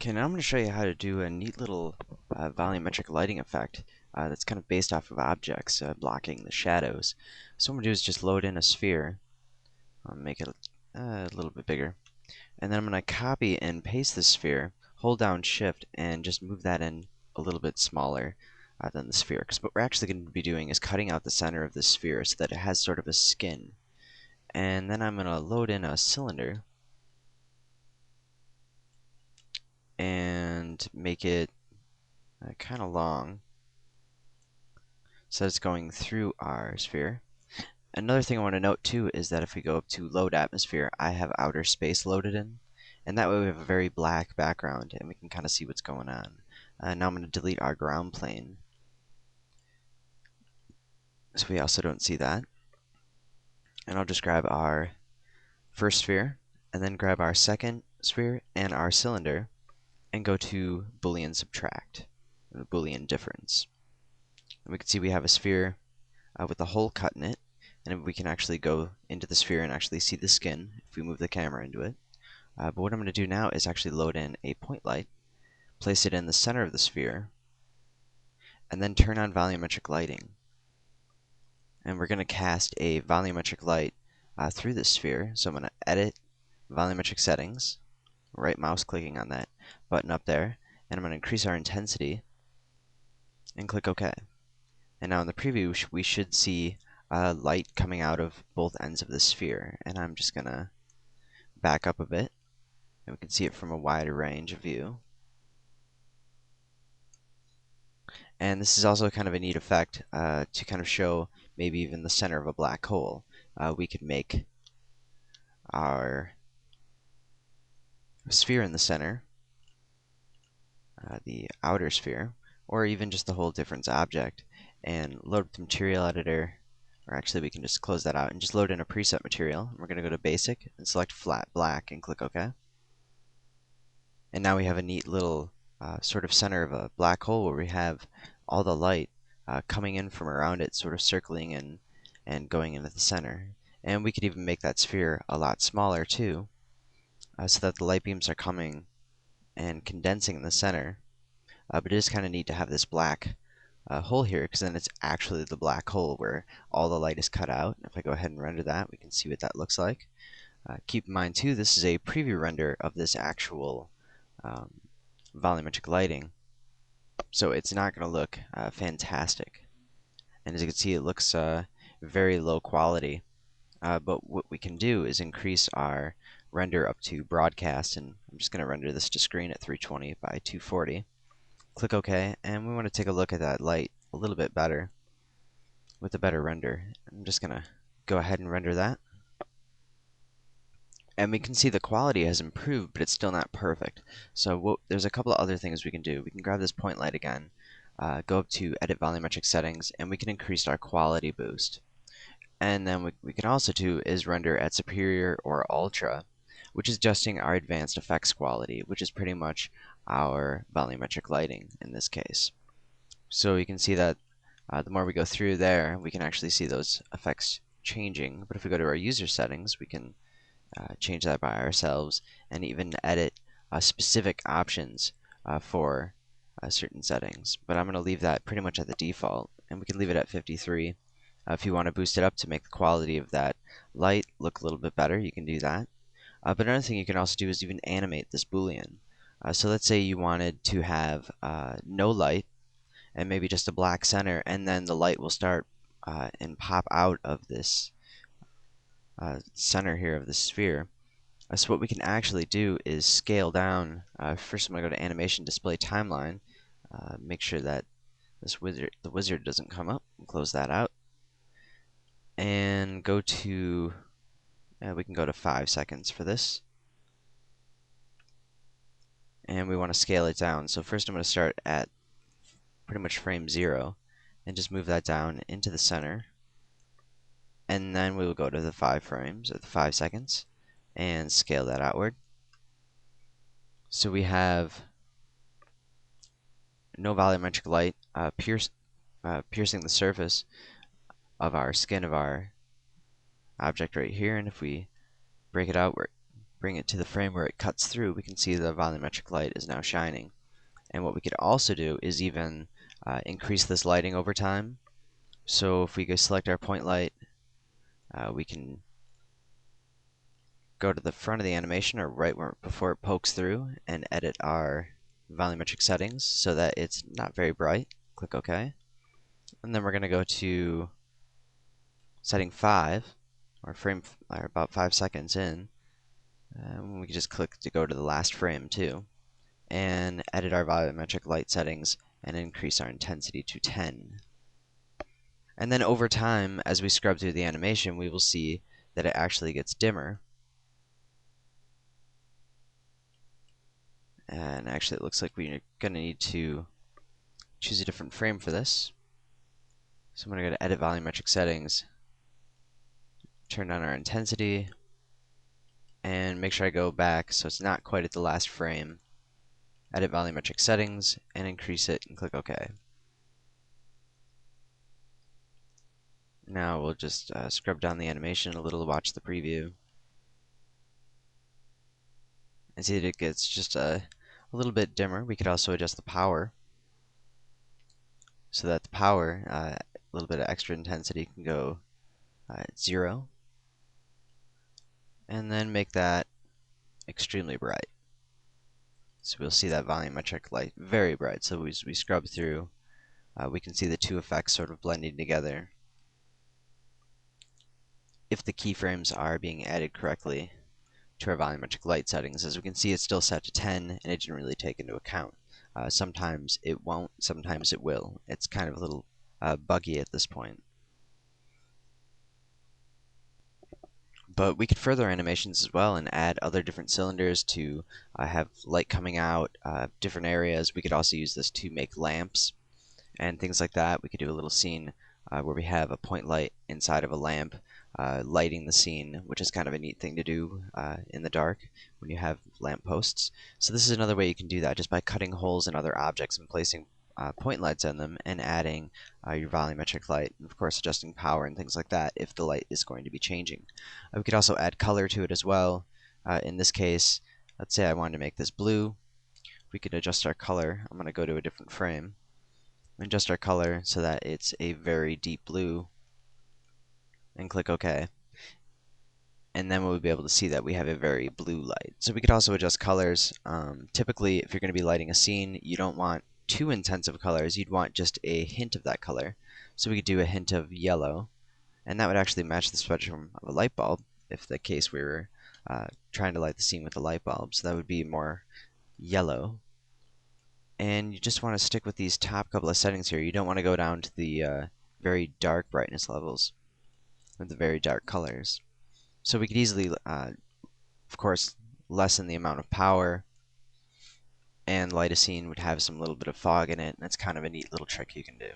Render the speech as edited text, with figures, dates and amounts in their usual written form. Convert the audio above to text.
Okay, now I'm going to show you how to do a neat little volumetric lighting effect that's kind of based off of objects blocking the shadows. So what I'm going to do is just load in a sphere. I'll make it a little bit bigger. And then I'm going to copy and paste the sphere, hold down Shift, and just move that in a little bit smaller than the sphere. Because what we're actually going to be doing is cutting out the center of the sphere so that it has sort of a skin. And then I'm going to load in a cylinder and make it kind of long, so it's going through our sphere. Another thing I want to note too is that if we go up to load atmosphere, I have outer space loaded in, and that way we have a very black background and we can kind of see what's going on. Now I'm going to delete our ground plane, so we also don't see that. And I'll just grab our first sphere, and then grab our second sphere and our cylinder, and go to Boolean subtract, or Boolean difference. And we can see we have a sphere with a hole cut in it, and we can actually go into the sphere and actually see the skin if we move the camera into it. But what I'm going to do now is actually load in a point light, place it in the center of the sphere, and then turn on volumetric lighting. And we're going to cast a volumetric light through the sphere. So I'm going to edit volumetric settings, right mouse clicking on that button up there, and I'm going to increase our intensity and click OK. And now in the preview we should see light coming out of both ends of the sphere, and I'm just going to back up a bit and we can see it from a wider range of view. And this is also kind of a neat effect to kind of show maybe even the center of a black hole. We could make our sphere in the center, the outer sphere, or even just the whole difference object, and load up the material editor, or actually we can just close that out and just load in a preset material. We're going to go to basic and select flat black and click OK. And now we have a neat little sort of center of a black hole where we have all the light coming in from around it, sort of circling in and going into the center. And we could even make that sphere a lot smaller too, so that the light beams are coming and condensing in the center. But it is kind of neat to have this black hole here, because then it's actually the black hole where all the light is cut out. If I go ahead and render that, we can see what that looks like. Keep in mind too, this is a preview render of this actual volumetric lighting, so it's not going to look fantastic. And as you can see, it looks very low quality. But what we can do is increase our render up to broadcast, and I'm just going to render this to screen at 320 by 240. Click OK, and we want to take a look at that light a little bit better with a better render. I'm just going to go ahead and render that. And we can see the quality has improved, but it's still not perfect. So there's a couple of other things we can do. We can grab this point light again, go up to Edit Volumetric Settings, and we can increase our quality boost. And then what we can also do is render at Superior or Ultra, which is adjusting our advanced effects quality, which is pretty much our volumetric lighting in this case. So you can see that the more we go through there, we can actually see those effects changing. But if we go to our user settings, we can change that by ourselves and even edit specific options for certain settings. But I'm going to leave that pretty much at the default, and we can leave it at 53. If you want to boost it up to make the quality of that light look a little bit better, you can do that. But another thing you can also do is even animate this Boolean. So let's say you wanted to have no light and maybe just a black center, and then the light will start and pop out of this center here of the sphere. So what we can actually do is scale down. First I'm going to go to Animation Display Timeline, make sure that the wizard doesn't come up, and close that out. And go to, we can go to 5 seconds for this. And we want to scale it down. So first I'm going to start at pretty much frame 0 and just move that down into the center. And then we will go to the 5 frames, or the 5 seconds, and scale that outward. So we have no volumetric light piercing the surface of our skin of our object right here. And if we break it outward, bring it to the frame where it cuts through, we can see the volumetric light is now shining. And what we could also do is even increase this lighting over time. So if we go select our point light, we can go to the front of the animation, or right where before it pokes through, and edit our volumetric settings so that it's not very bright. Click OK. And then we're going to go to setting 5, or about 5 seconds in. We can just click to go to the last frame too, and edit our volumetric light settings and increase our intensity to 10. And then over time, as we scrub through the animation, we will see that it actually gets dimmer. And actually, it looks like we're going to need to choose a different frame for this. So I'm going to go to Edit Volumetric Settings, turn down our intensity, and make sure I go back so it's not quite at the last frame. Edit Volumetric Settings, and increase it, and click OK. Now we'll just scrub down the animation a little to watch the preview. And see that it gets just a little bit dimmer. We could also adjust the power so that the power, a little bit of extra intensity, can go at 0. And then make that extremely bright. So we'll see that volumetric light very bright. So as we scrub through, we can see the two effects sort of blending together. If the keyframes are being added correctly to our volumetric light settings, as we can see, it's still set to 10, and it didn't really take into account. Sometimes it won't, sometimes it will. It's kind of a little buggy at this point. But we could further animations as well and add other different cylinders to have light coming out, different areas. We could also use this to make lamps and things like that. We could do a little scene where we have a point light inside of a lamp lighting the scene, which is kind of a neat thing to do in the dark when you have lamp posts. So this is another way you can do that, just by cutting holes in other objects and placing point lights on them and adding your volumetric light, and of course adjusting power and things like that if the light is going to be changing. We could also add color to it as well. In this case, let's say I wanted to make this blue. We could adjust our color. I'm going to go to a different frame and adjust our color so that it's a very deep blue, and click OK. And then we'll be able to see that we have a very blue light. So we could also adjust colors. Typically, if you're going to be lighting a scene, you don't want too intense of colors. You'd want just a hint of that color. So we could do a hint of yellow, and that would actually match the spectrum of a light bulb if the case we were trying to light the scene with a light bulb. So that would be more yellow. And you just want to stick with these top couple of settings here. You don't want to go down to the very dark brightness levels with the very dark colors. So we could easily, of course, lessen the amount of power, and light a scene would have some little bit of fog in it, and that's kind of a neat little trick you can do.